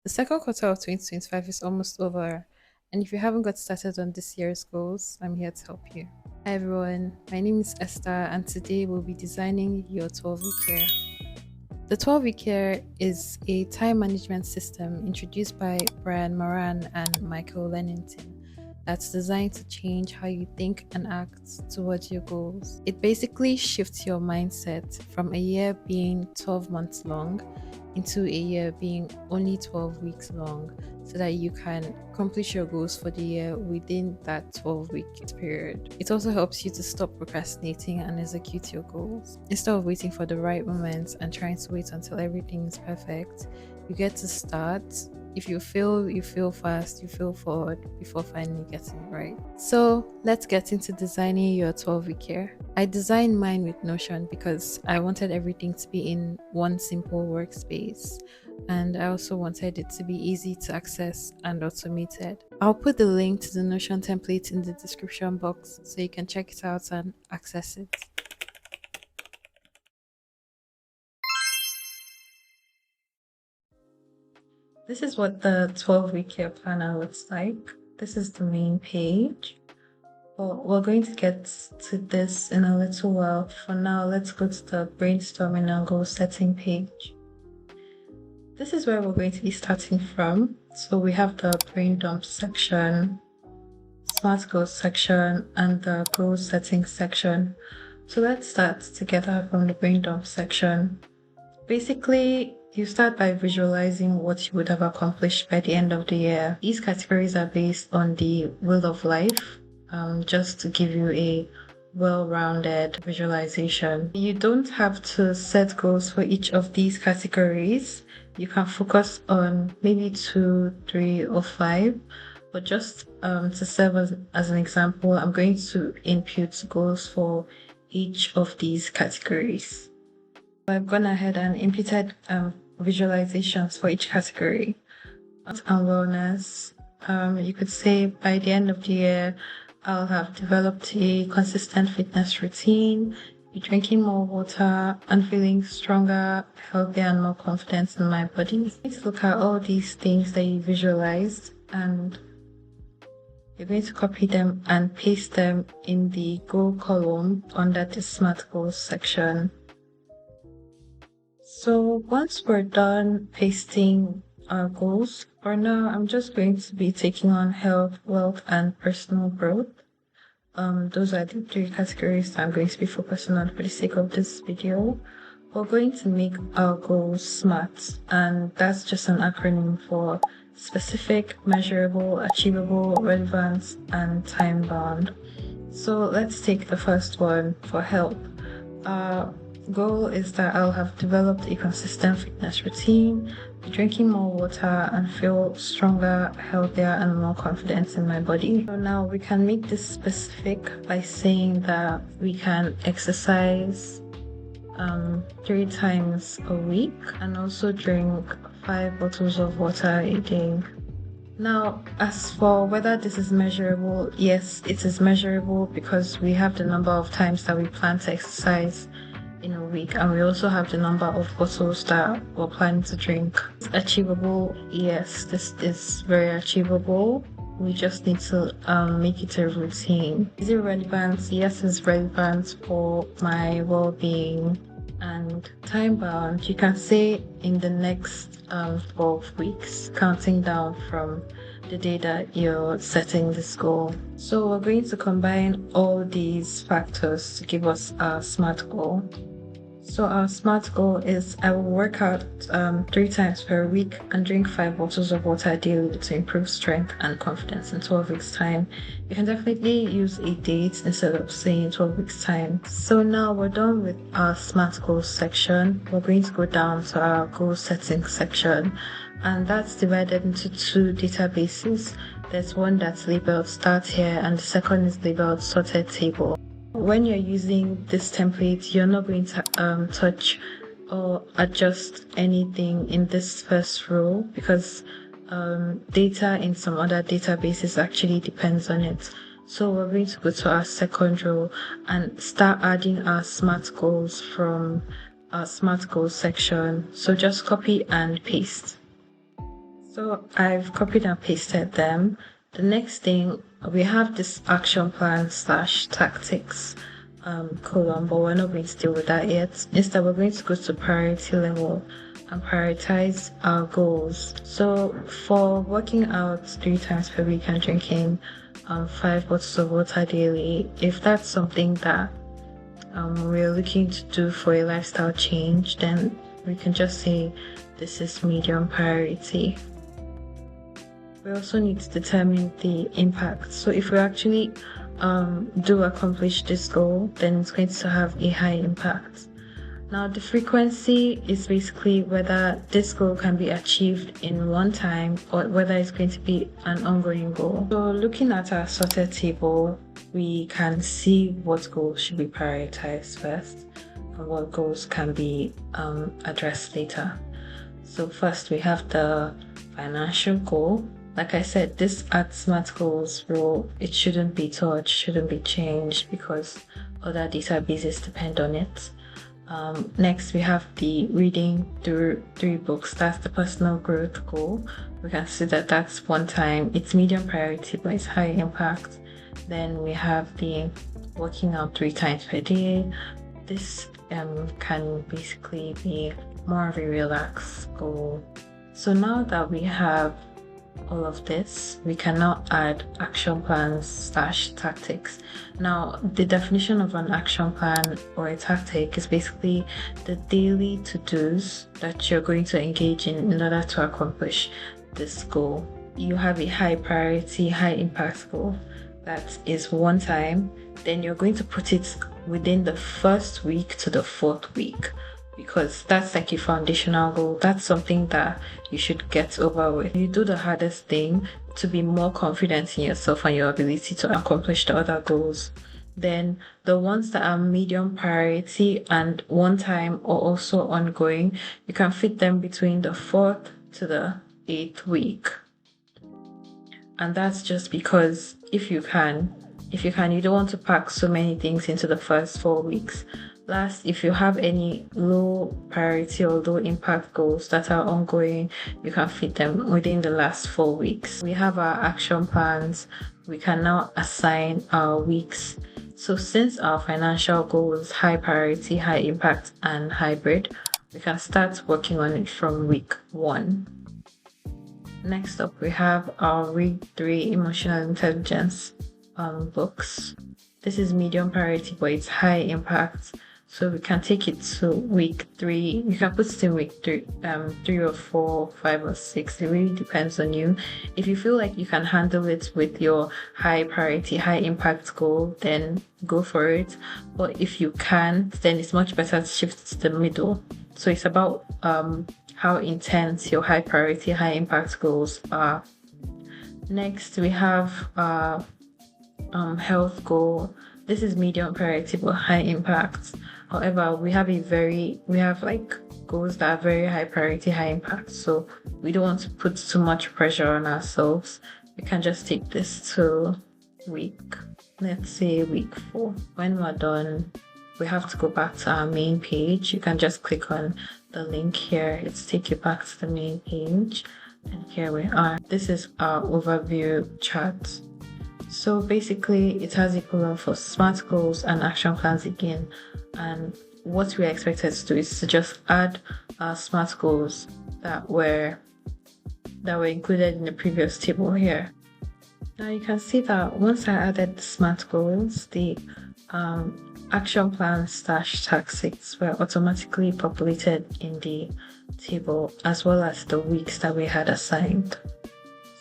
The second quarter of 2025 is almost over, and if you haven't got started on this year's goals, I'm here to help you. Hi everyone, my name is Esther, and today we'll be designing your 12-week year. The 12-week year is a time management system introduced by Brian Moran and Michael Lennington that's designed to change how you think and act towards your goals. It basically shifts your mindset from a year being 12 months long into a year being only 12 weeks long so that you can accomplish your goals for the year within that 12-week period. It also helps you to stop procrastinating and execute your goals. Instead of waiting for the right moment and trying to wait until everything is perfect, you get to start. If you fail, you fail fast, you fail forward before finally getting it right. So let's get into designing your 12-week year. I designed mine with Notion because I wanted everything to be in one simple workspace, and I also wanted it to be easy to access and automated. I'll put the link to the Notion template in the description box so you can check it out and access it. This is what the 12-week year planner looks like. This is the main page. Well, we're going to get to this in a little while. For now, let's go to the brainstorming and goal setting page. This is where we're going to be starting from. So we have the brain dump section, smart goals section, and the goal setting section. So let's start together from the brain dump section. Basically, you start by visualizing what you would have accomplished by the end of the year. These categories are based on the wheel of life, just to give you a well-rounded visualization. You don't have to set goals for each of these categories. You can focus on maybe 2, 3, or 5. But just to serve as an example, I'm going to input goals for each of these categories. I've gone ahead and inputted visualizations for each category. And wellness, you could say by the end of the year, I'll have developed a consistent fitness routine, be drinking more water, and feeling stronger, healthier, and more confident in my body. Let's look at all these things that you visualized, and you're going to copy them and paste them in the goal column under the smart goals section. So once we're done pasting our goals, for now I'm just going to be taking on health, wealth, and personal growth. Those are the 3 categories that I'm going to be focusing on for the sake of this video. We're going to make our goals SMART, and that's just an acronym for specific, measurable, achievable, relevant, and time bound. So let's take the first one for health. Goal is that I'll have developed a consistent fitness routine, be drinking more water, and feel stronger, healthier, and more confident in my body. So now we can make this specific by saying that we can exercise 3 times a week and also drink 5 bottles of water a day. Now, as for whether this is measurable, yes, it is measurable because we have the number of times that we plan to exercise in a week, and we also have the number of bottles that we're planning to drink. It's achievable, yes, this is very achievable. We just need to make it a routine. Is it relevant? Yes, it's relevant for my well-being. And time bound, you can say in the next 12 weeks, counting down from the day that you're setting this goal. So we're going to combine all these factors to give us a SMART goal. So our SMART goal is I will work out 3 times per week and drink 5 bottles of water daily to improve strength and confidence in 12 weeks time. You can definitely use a date instead of saying 12 weeks time. So now we're done with our SMART goals section. We're going to go down to our goal setting section, and that's divided into 2 databases. There's one that's labeled start here and the second is labeled sorted table. When you're using this template, you're not going to touch or adjust anything in this first row because data in some other databases actually depends on it. So we're going to go to our second row and start adding our SMART goals from our SMART goals section. So just copy and paste. So I've copied and pasted them. The next thing, we have this action plan slash tactics column, but we're not going to deal with that yet. Instead, we're going to go to priority level and prioritize our goals. So for working out 3 times per week and drinking 5 bottles of water daily, if that's something that we're looking to do for a lifestyle change, then we can just say this is medium priority. We also need to determine the impact. So if we actually do accomplish this goal, then it's going to have a high impact. Now, the frequency is basically whether this goal can be achieved in one time or whether it's going to be an ongoing goal. So looking at our sorted table, we can see what goals should be prioritized first and what goals can be addressed later. So first we have the financial goal. Like I said, this at SMART goals rule, it shouldn't be touched, shouldn't be changed because other databases depend on it. Next, we have the reading through 3 books. That's the personal growth goal. We can see that that's one time. It's medium priority, but it's high impact. Then we have the working out 3 times per day. This can basically be more of a relaxed goal. So now that we have all of this, we can now add action plans slash tactics. Now, the definition of an action plan or a tactic is basically the daily to-dos that you're going to engage in order to accomplish this goal. You have a high priority, high impact goal that is one time, then you're going to put it within the first week to the 4th week, because that's like a foundational goal. That's something that you should get over with. You do the hardest thing to be more confident in yourself and your ability to accomplish the other goals. Then the ones that are medium priority and one time or also ongoing, you can fit them between the 4th to the 8th week. And that's just because if you can, you don't want to pack so many things into the first 4 weeks. Last, if you have any low priority or low impact goals that are ongoing, you can fit them within the last 4 weeks. We have our action plans. We can now assign our weeks. So since our financial goal is high priority, high impact, and hybrid, we can start working on it from week 1. Next up, we have our Read 3 Emotional Intelligence books. This is medium priority, but it's high impact. So we can take it to week 3. You can put it in week 3, 3 or 4, 5 or 6. It really depends on you. If you feel like you can handle it with your high priority, high impact goal, then go for it. But if you can't, then it's much better to shift to the middle. So it's about how intense your high priority, high impact goals are. Next, we have health goal. This is medium priority but high impact. However, we have like goals that are very high priority, high impact. So we don't want to put too much pressure on ourselves. We can just take this to let's say week 4. When we're done, we have to go back to our main page. You can just click on the link here. It's take you back to the main page. And here we are. This is our overview chart. So basically, it has a column for SMART goals and action plans again. And what we are expected to do is to just add our SMART goals that were included in the previous table here. Now you can see that once I added the SMART goals, the action plans / tactics were automatically populated in the table, as well as the weeks that we had assigned.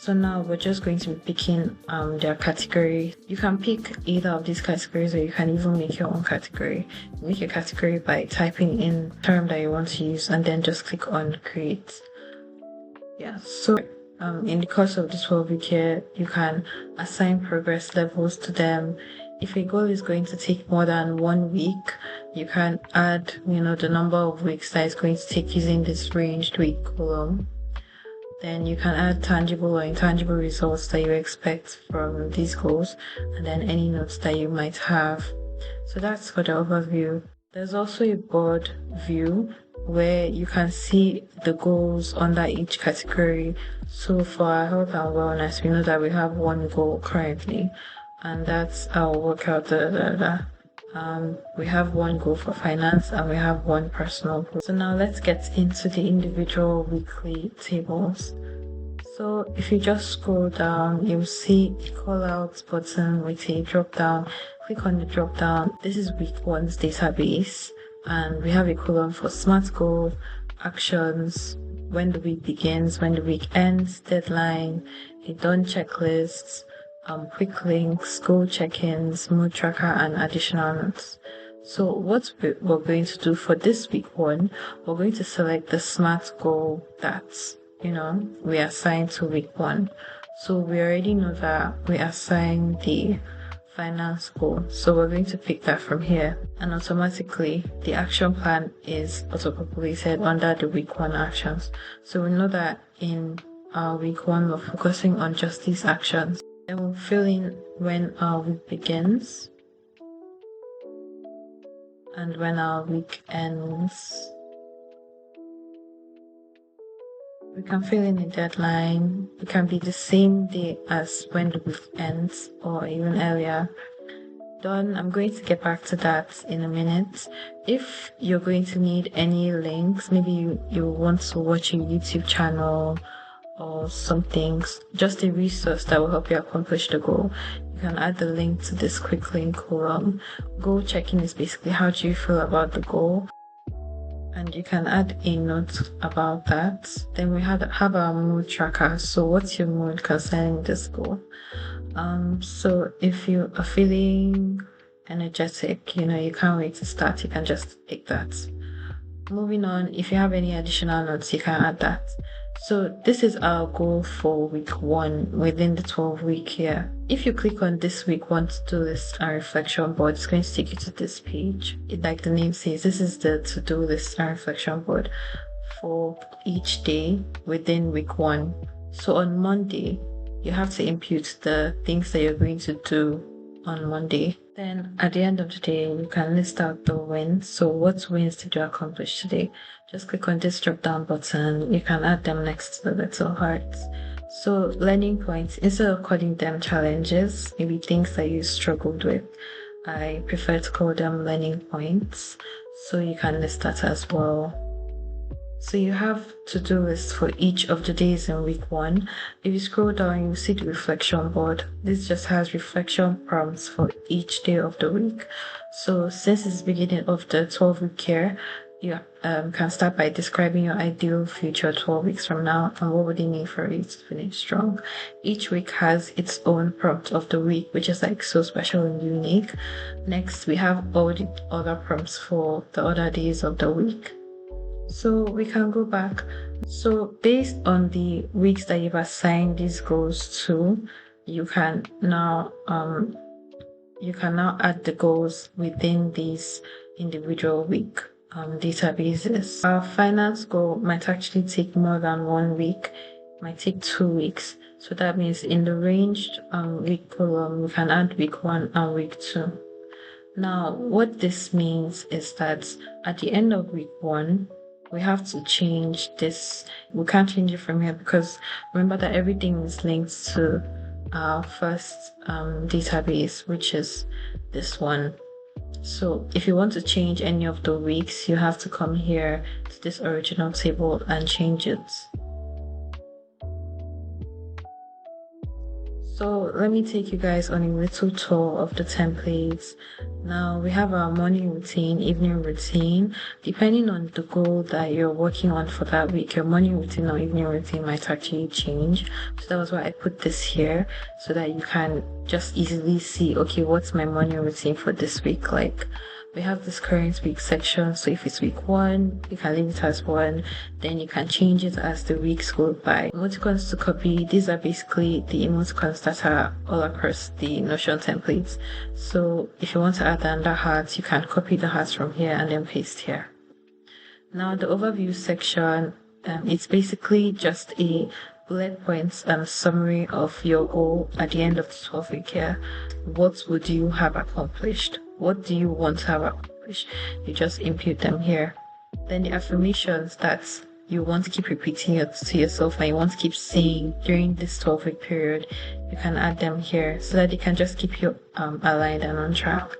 So now we're just going to be picking their category. You can pick either of these categories, or you can even make your own category. Make your category by typing in the term that you want to use and then just click on create. Yeah, so in the course of this 12-week here, you can assign progress levels to them. If a goal is going to take more than 1 week, you can add, the number of weeks that it's going to take using this ranged week column. Then you can add tangible or intangible results that you expect from these goals, and then any notes that you might have. So that's for the overview. There's also a board view where you can see the goals under each category. So for our health and wellness, we know that we have one goal currently, and that's our workout. We have one goal for finance and we have one personal goal. So now let's get into the individual weekly tables. So if you just scroll down, you'll see a call out button with a drop down. Click on the drop down. This is week one's database, and we have a column for SMART goal, actions, when the week begins, when the week ends, deadline, a done checklist, quick links, goal check-ins, mood tracker, and additional notes. So what we're going to do for this week one, we're going to select the SMART goal that's we assign to week one. So we already know that we assign the finance goal, so we're going to pick that from here, and automatically the action plan is auto-populated under the week one actions. So we know that in our week one we're focusing on just these actions. Then we'll fill in when our week begins and when our week ends. We can fill in a deadline. It can be the same day as when the week ends or even earlier. Done. I'm going to get back to that in a minute. If you're going to need any links, maybe you want to watch a YouTube channel or something, just a resource that will help you accomplish the goal, you can add the link to this quick link column. Goal checking is basically how do you feel about the goal, and you can add a note about that. Then we have our mood tracker. So what's your mood concerning this goal? So if you are feeling energetic, you can't wait to start, you can just take that. Moving on, if you have any additional notes, you can add that. So this is our goal for week one within the 12-week year. If you click on this week one to-do list and reflection board, it's going to take you to this page. Like the name says, this is the to-do list and reflection board for each day within week one. So on Monday, you have to input the things that you're going to do on Monday. Then at the end of the day, you can list out the wins. So what wins did you accomplish today? Just click on this drop down button. You can add them next to the little hearts. So learning points, instead of calling them challenges, maybe things that you struggled with, I prefer to call them learning points. So you can list that as well. So you have to-do lists for each of the days in week one. If you scroll down, you see the reflection board. This just has reflection prompts for each day of the week. So since it's the beginning of the 12-week year, you can start by describing your ideal future 12 weeks from now and what would you need for it to finish strong. Each week has its own prompt of the week, which is like so special and unique. Next, we have all the other prompts for the other days of the week. So we can go back. So based on the weeks that you've assigned these goals to, you can now add the goals within these individual week databases. Our finance goal might actually take more than 1 week, might take 2 weeks. So that means in the ranged week column, we can add week 1 and week 2. Now, what this means is that at the end of week 1, we have to change this. We can't change it from here because remember that everything is linked to our first database, which is this one. So if you want to change any of the weeks, you have to come here to this original table and change it. So let me take you guys on a little tour of the templates. Now we have our morning routine, evening routine. Depending on the goal that you're working on for that week, your morning routine or evening routine might actually change. So that was why I put this here, so that you can just easily see, okay, what's my morning routine for this week like. We have this current week section, so if it's week 1, you can leave it as 1, then you can change it as the weeks go by. Emoticons to copy, these are basically the emoticons that are all across the Notion templates. So if you want to add another heart, you can copy the hearts from here and then paste here. Now the overview section, it's basically just a bullet points and summary of your goal at the end of the 12-week year. What would you have accomplished? What do you want to have accomplished? You just input them here. Then the affirmations that you want to keep repeating it to yourself and you want to keep saying during this 12-week period, you can add them here so that they can just keep you aligned and on track.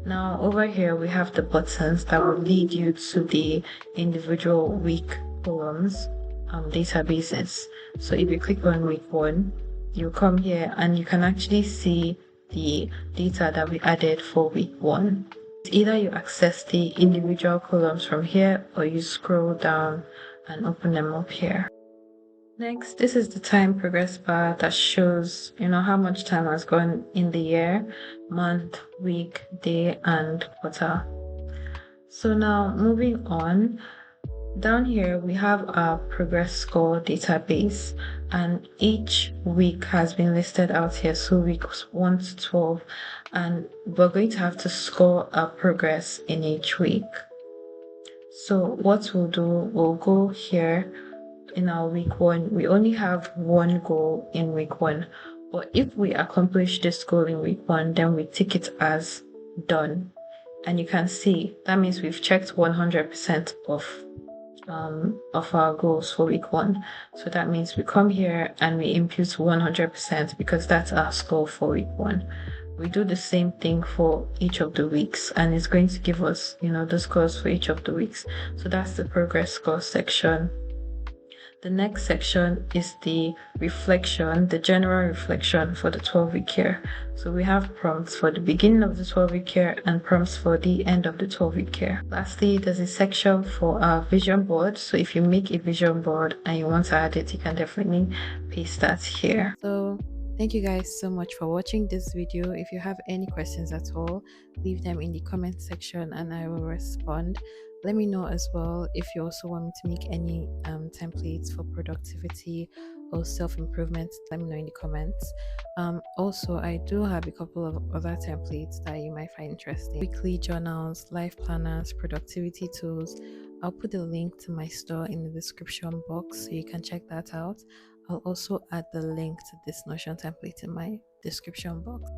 Now over here we have the buttons that will lead you to the individual week columns databases. So if you click on week 1, you come here and you can actually see the data that we added for week 1. Either you access the individual columns from here or you scroll down and open them up here. Next, this is the time progress bar that shows, how much time has gone in the year, month, week, day, and quarter. So now moving on, down here we have our progress score database, and each week has been listed out here. So weeks 1 to 12, and we're going to have to score our progress in each week. So what we'll do, we'll go here. In our week 1, we only have one goal in week 1, but if we accomplish this goal in week 1, then we tick it as done, and you can see that means we've checked 100% of our goals for week 1. So that means we come here and we input 100% because that's our score for week 1. We do the same thing for each of the weeks, and it's going to give us the scores for each of the weeks. So that's the progress score section. The next section is the reflection, the general reflection for the 12-week year. So we have prompts for the beginning of the 12-week year and prompts for the end of the 12-week year. Lastly, there's a section for our vision board. So if you make a vision board and you want to add it, you can definitely paste that here. So thank you guys so much for watching this video. If you have any questions at all, leave them in the comment section and I will respond. Let me know as well if you also want me to make any templates for productivity or self-improvement. Let me know in the comments. Also, I do have a couple of other templates that you might find interesting: weekly journals, life planners, productivity tools. I'll put the link to my store in the description box so you can check that out. I'll also add the link to this Notion template in my description box.